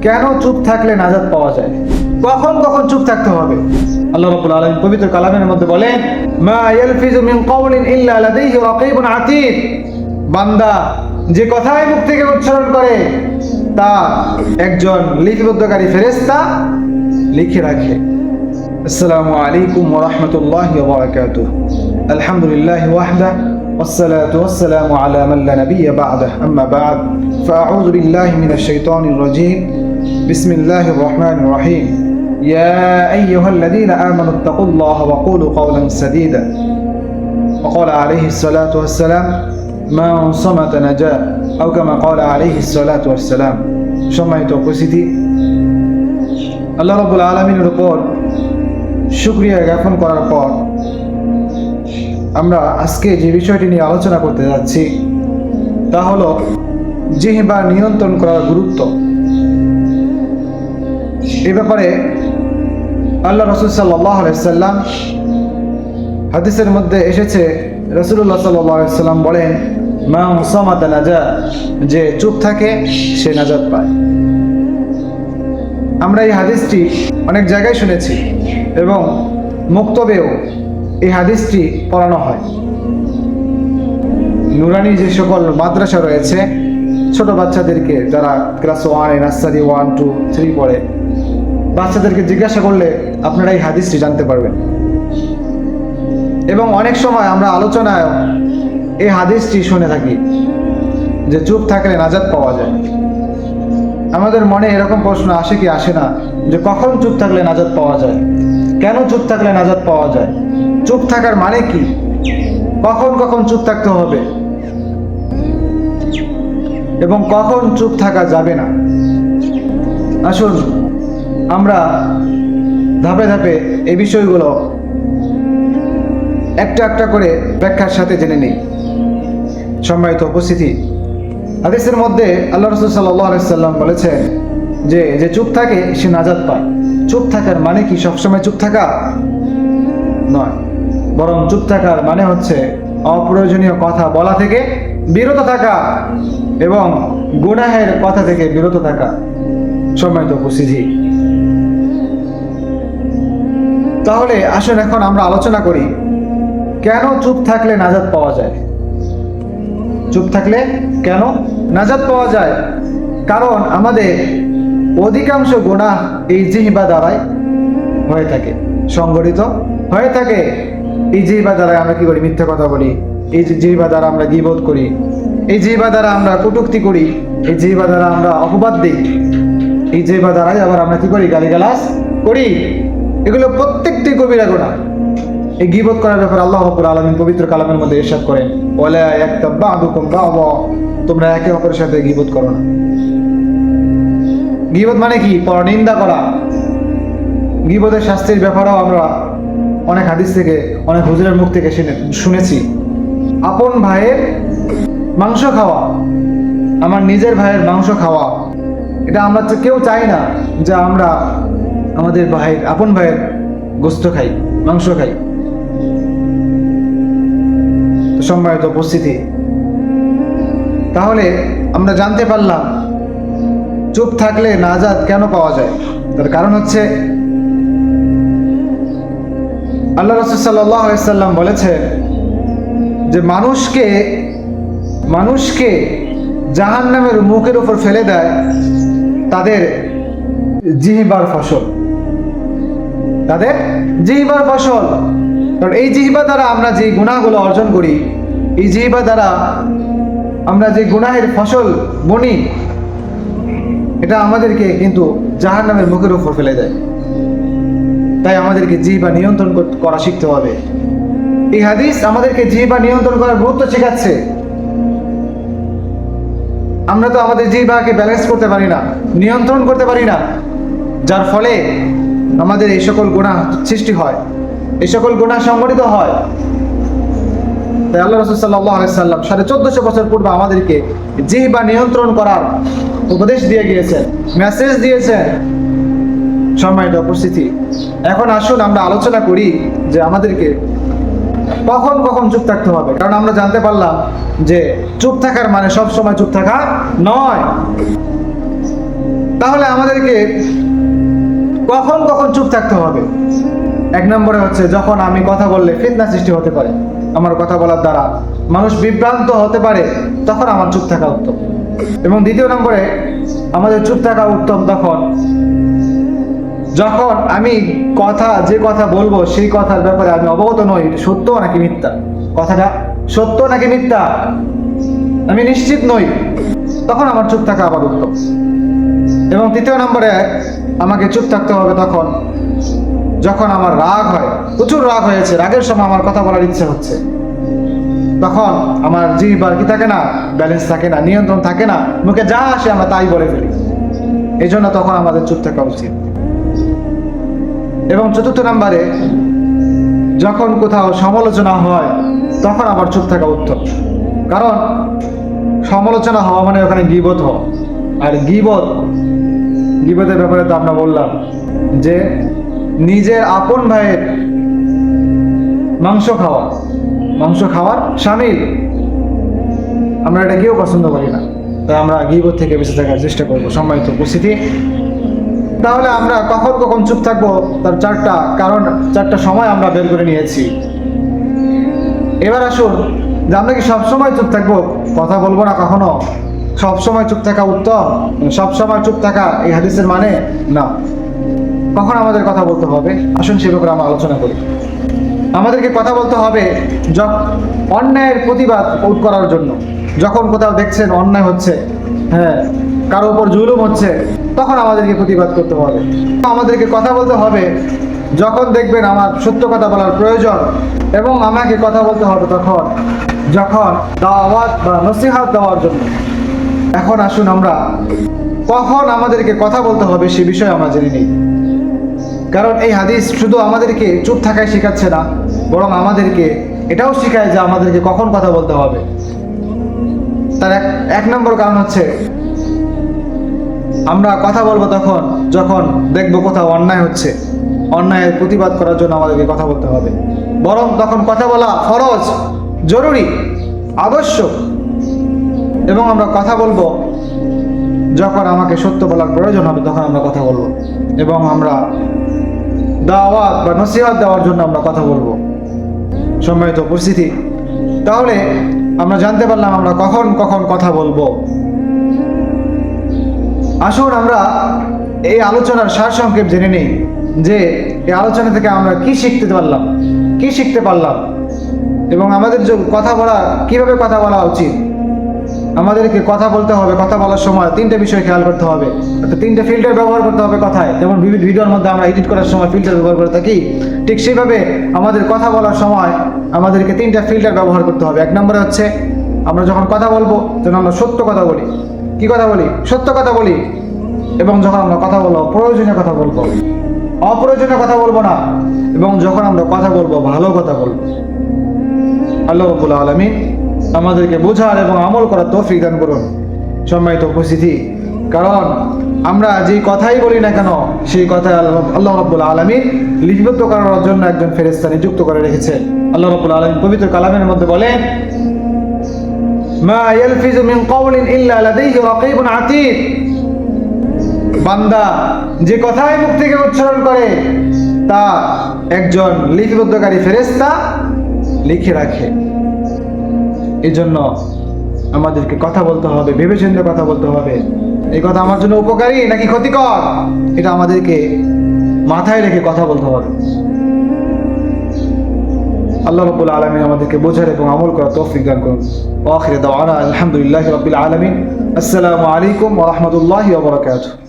কেন চুপ থাকলে নাজাত পাওয়া যায়, কখন কখন চুপ থাকতে হবে। আল্লাহ রাব্বুল আলামিন পবিত্র কালামের মধ্যে বলেন, মা ইয়ালফিজু মিন কাওলিন ইল্লা লাদাইহি রাকীবুন আতীদ। বান্দা যে কথাই মুখ থেকে উচ্চারণ করে তা একজন লিপিবদ্ধকারী ফেরেশতা লিখে রাখে। আসসালামু আলাইকুম ওয়া রাহমাতুল্লাহি ওয়া বারাকাতুহু। আলহামদুলিল্লাহি ওয়াহদা والصلاة والسلام على من لا نبي بعده أما بعد فأعوذ بالله من الشيطان الرجيم بسم الله الرحمن الرحيم يا أيها الذين آمنوا اتقوا الله وقولوا قولا سديدا وقال عليه الصلاة والسلام من صمت نجا أو كما قال عليه الصلاة والسلام সম্মানিত উপস্থিতি, আল্লাহ রাব্বুল আলামিনের উপর শুকরিয়া জ্ঞাপন করার পর আমরা আজকে যে বিষয়টি নিয়ে আলোচনা করতে যাচ্ছি তা হলো জিহ্বা নিয়ন্ত্রণ করার গুরুত্ব। এই ব্যাপারে আল্লাহ রাসূল সাল্লাল্লাহু আলাইহি সাল্লাম হাদিসের মধ্যে এসেছে, রাসূলুল্লাহ সাল্লাল্লাহু আলাইহি সাল্লাম বলেন, মান সামাতা নাজা, যে চুপ থাকে সে নাজাত পায়। আমরা এই হাদিসটি অনেক জায়গায় শুনেছি এবং মুক্তবেও এই হাদিসটি পড়ানো হয়। নুরানি যে সকল মাদ্রাসা রয়েছে ছোট বাচ্চাদেরকে, যারা ক্লাস 1 নার্সারি 1, 2, 3 পড়ে, বাচ্চাদেরকে জিজ্ঞাসা করলে আপনারা এই হাদিসটি জানতে পারবেন। এবং অনেক সময় আমরা আলোচনায় এই হাদিসটি শুনে থাকি যে চুপ থাকলে নাজাত পাওয়া যায়। আমাদের মনে এরকম প্রশ্ন আসে কি আসে না যে কখন চুপ থাকলে নাজাত পাওয়া যায়, কেন চুপ থাকলে নাজাত পাওয়া যায়, চুপ থাকার মানে কি, কখন কখন চুপ থাকতে হবে এবং কখন চুপ থাকা যাবে না। আসুন আমরা ধাপে ধাপে এই বিষয়গুলো একটা একটা করে ব্যাখ্যার সাথে জেনে নিই। সম্মানিত উপস্থিতি, হাদিসের মধ্যে আল্লাহ রাসূল সাল্লাল্লাহু আলাইহি সাল্লাম বলেছেন যে চুপ থাকে সে নাজাত পায়। চুপ থাকার মানে কি সবসময় চুপ থাকা নয়, বরং চুপ থাকার মানে হচ্ছে অপ্রয়োজনীয় কথা বলা থেকে বিরত থাকা এবং গুনাহের কথা থেকে বিরত থাকা। সম্মানিত উপস্থিতি, তাহলে আসুন এখন আমরা আলোচনা করি কেন চুপ থাকলে নাজাত পাওয়া যায়। চুপ থাকলে কেন নাজাত পাওয়া যায়? কারণ আমাদের অধিকাংশ গুনাহ এই জিহ্বা দ্বারাই হয়ে থাকে, সংগঠিত হয়ে থাকে। এই জিহ্বা দ্বারা আমরা কি করি? মিথ্যা কথা বলি। এই জিহ্বা দ্বারা আমরা গীবত করি। এই জিহ্বা দ্বারা আমরা কটূক্তি করি। এই জিহ্বা দ্বারা আমরা অপবাদ দিই। এই জিহ্বা দ্বারাই আবার আমরা কি করি? গালিগালাজ করি। এগুলো প্রত্যেকটি কবিরা গুনাহ। এই গীবত করার ব্যাপারে আল্লাহ রাব্বুল আলামিন পবিত্র কালামের মধ্যে ইরশাদ করেন, ওয়ালা ইয়াকতাব বা'দুকুম বা'দা, তোমরা একে অপরের সাথে গীবত করো না। গীবত মানে কি? পরনিন্দা করা। গীবতের শাস্তির ব্যাপারেও আমরা অনেক হাদিস থেকে, অনেক হুজুরের মুখ থেকে শুনেছি। আপন ভাইয়ের মাংস খাওয়া, আমার নিজের ভাইয়ের মাংস খাওয়া, এটা আমরা কেউ চাই না যে আমরা আমাদের ভাইয়ের, আপন ভাইয়ের গোস্ত খাই, মাংস খাই। সম্মানিত উপস্থিতি, তাহলে আমরা জানতে পারলাম চুপ থাকলে নাজাত কেন পাওয়া যায়। তার কারণ হচ্ছে আল্লাহ রাসূল সাল্লাল্লাহু আলাইহি সাল্লাম বলেছে যে মানুষকে জাহান্নামের মুখের উপর ফেলে দেয় তাদের জিহ্বার ফসল, তাদের জিহ্বার ফসল। কারণ এই জিহ্বা দ্বারা আমরা যে গুনাহগুলো অর্জন করি, এই জিহ্বা দ্বারা আমরা যে গুনাহের ফসল বনি, এটা আমাদেরকে কিন্তু জাহান্নামের মুখের উপর ফেলে দেয়। তাই আমাদেরকে জিহ্বা নিয়ন্ত্রণ করা শিখতে হবে। এই হাদিস আমাদেরকে জিহ্বা নিয়ন্ত্রণ করার গুরুত্ব শেখাচ্ছে। আমরা তো আমাদের জিহ্বাকে ব্যালেন্স করতে পারি না, নিয়ন্ত্রণ করতে পারি না, যার ফলে আমাদের এই সকল গুনাহ সৃষ্টি হয়, এই সকল গুনাহ সংগঠিত হয়। তাই আল্লাহ রাসূল সাল্লাল্লাহু আলাইহি সাল্লাম 1450 বছর পূর্বে আমাদেরকে জিহ্বা নিয়ন্ত্রণ করার উপদেশ দিয়ে গিয়েছেন, মেসেজ দিয়েছেন। সম্মানিত উপস্থিতি, এখন আসুন আমরা আলোচনা করি যে আমাদেরকে কখন কখন চুপ থাকতে হবে। কারণ আমরা জানতে পারলাম যে চুপ থাকার মানে সব সময় চুপ থাকা নয়। তাহলে আমাদেরকে কখন কখন চুপ থাকতে হবে? এক নম্বরে হচ্ছে যখন আমি কথা বললে ফিতনা সৃষ্টি হতে পারে, আমার কথা বলার দ্বারা মানুষ বিভ্রান্ত হতে পারে, তখন আমার চুপ থাকা উত্তম। এবং দ্বিতীয় নম্বরে আমাদের চুপ থাকা উত্তম তখন যখন আমি যে কথা বলবো সেই কথার ব্যাপারে আমি অবগত নই সত্য নাকি মিথ্যা, কথাটা সত্য নাকি মিথ্যা আমি নিশ্চিত নই, তখন আমার চুপ থাকা আবার উত্তম। এবং তৃতীয় নম্বরে আমাকে চুপ থাকতে হবে তখন যখন আমার রাগ হয়, প্রচুর রাগ হয়েছে, রাগের সময় আমার কথা বলার ইচ্ছে হচ্ছে, তখন আমার জিহ্বার কি থাকে না, ব্যালেন্স থাকে না, নিয়ন্ত্রণ থাকে না, মুখে যা আসে আমরা তাই বলে ফেলি। এই জন্য তখন আমাদের চুপ থাকা উচিত। এবং চতুর্থ নম্বরে যখন কোথাও সমালোচনা হয় তখন আবার চুপ থাকা উত্তম। কারণ সমালোচনা হওয়া মানে ওখানে গীবত হওয়া, আর গীবতের ব্যাপারে তো আমরা বললাম যে নিজের আপন ভাইয়ের মাংস খাওয়ার শামিল। আমরা এটা কেউ পছন্দ করি না, তাই আমরা গীবত থেকে বেঁচে থাকার চেষ্টা করবো। সম্মানিত উপস্থিতি, তাহলে আমরা কখন কখন চুপ থাকবো তার চারটা সময় আমরা বের করে নিয়েছি। এবার আসুন যে আমরা কি সবসময় চুপ থাকবো, কথা বলবো না কখনো, সবসময় চুপ থাকা উত্তম? সবসময় চুপ থাকা এই হাদিসের মানে না। কখন আমাদের কথা বলতে হবে আসুন সে ব্যাপারে আমরা আলোচনা করি। আমাদেরকে কথা বলতে হবে অন্যায়ের প্রতিবাদ করার জন্য। যখন কোথাও দেখছেন অন্যায় হচ্ছে, কারো উপর জুলুম হচ্ছে, তখন আমাদেরকে প্রতিবাদ করতে হবে। আমাদেরকে কথা বলতে হবে যখন দেখবেন আমার সত্য কথা বলার প্রয়োজন, এবং আমাকে কথা বলতে হবে যখন দাওয়াত বা নসিহত দেওয়ার জন্য। এখন আসুন আমরা কখন আমাদেরকে কথা বলতে হবে সে বিষয়ে আমরা জেনে নিই। কারণ এই হাদিস শুধু আমাদেরকে চুপ থাকায় শেখাচ্ছে না, বরং আমাদেরকে এটাও শেখায় যে আমাদেরকে কখন কথা বলতে হবে। তার এক নম্বর কারণ হচ্ছে আমরা কথা বলবো যখন দেখবো কোথাও অন্যায় হচ্ছে, অন্যায়ের প্রতিবাদ করার জন্য আমাদেরকে কথা বলতে হবে। বরং তখন কথা বলা ফরজ, জরুরি, আবশ্যক। এবং আমরা কথা বলবো যখন আমাকে সত্য বলার প্রয়োজন হবে, তখন আমরা কথা বলবো। এবং আমরা দাওয়াত বা নসিহত দেওয়ার জন্য আমরা কথা বলবো। সম্মানিত উপস্থিতি, তাহলে আমরা জানতে পারলাম আমরা কখন কখন কথা বলবো। আসুন আমরা এই আলোচনার সারসংক্ষেপ জেনে নিই যে এই আলোচনা থেকে আমরা কি শিখতে পারলাম এবং আমাদের যে কিভাবে কথা বলা উচিত। আমাদেরকে কথা বলতে হবে, কথা বলার সময় তিনটে বিষয় খেয়াল করতে হবে। তিনটে ফিল্টার ব্যবহার করতে হবে কথায়, যেমন ভিডিওর মধ্যে আমরা এডিট করার সময় ফিল্টার ব্যবহার করে থাকি, ঠিক সেইভাবে আমাদের কথা বলার সময় আমাদেরকে তিনটা ফিল্টার ব্যবহার করতে হবে। এক নম্বরে হচ্ছে আমরা যখন কথা বলবো যেন আমরা সত্য কথা বলি। কি কথা বলি? সত্য কথা বলি। এবং যখন আমরা কথা বলবো প্রয়োজনীয় কথা বলবো, অপ্রয়োজনীয় কথা বলবো না। এবং যখন আমরা কথা বলবো ভালো কথা বলবো। আল্লাহ রাব্বুল আলামিন আমাদেরকে বোঝার এবং আমল করার তৌফিক দান করুন। সম্মানিত উপস্থিতি, কারণ আমরা যেই কথাই বলি না কেন সেই কথায় আল্লাহ রাব্বুল আলামিন লিপিবদ্ধ করার জন্য একজন ফেরেশতা নিযুক্ত করে রেখেছেন। আল্লাহ রাব্বুল আলামিন পবিত্র কালামের মধ্যে বলেন, মা ইয়ালফিজু মিন কাওলিন ইল্লা লাদাইহি রাকীবুন আতীদ। বান্দা যে কথাই মুখ থেকে উচ্চারণ করে তা একজন লিপিবদ্ধকারী ফেরেশতা লিখে রাখে। এই জন্য আমাদেরকে কথা বলতে হবে, ভেবেচিন্তে কথা বলতে হবে। এই কথা আমার জন্য উপকারী নাকি ক্ষতিকর, এটা আমাদেরকে মাথায় রেখে কথা বলতে হবে। আল্লাহ রাব্বুল আলামিন আমাদেরকে বোঝার এবং আমল করার তৌফিক দান করুন। ওয়া আখিরু দাওয়ানা আলহামদুলিল্লাহি রাব্বিল আলামিন। আসসালামু আলাইকুম ওয়া রাহমাতুল্লাহি ওয়া বারাকাতুহু।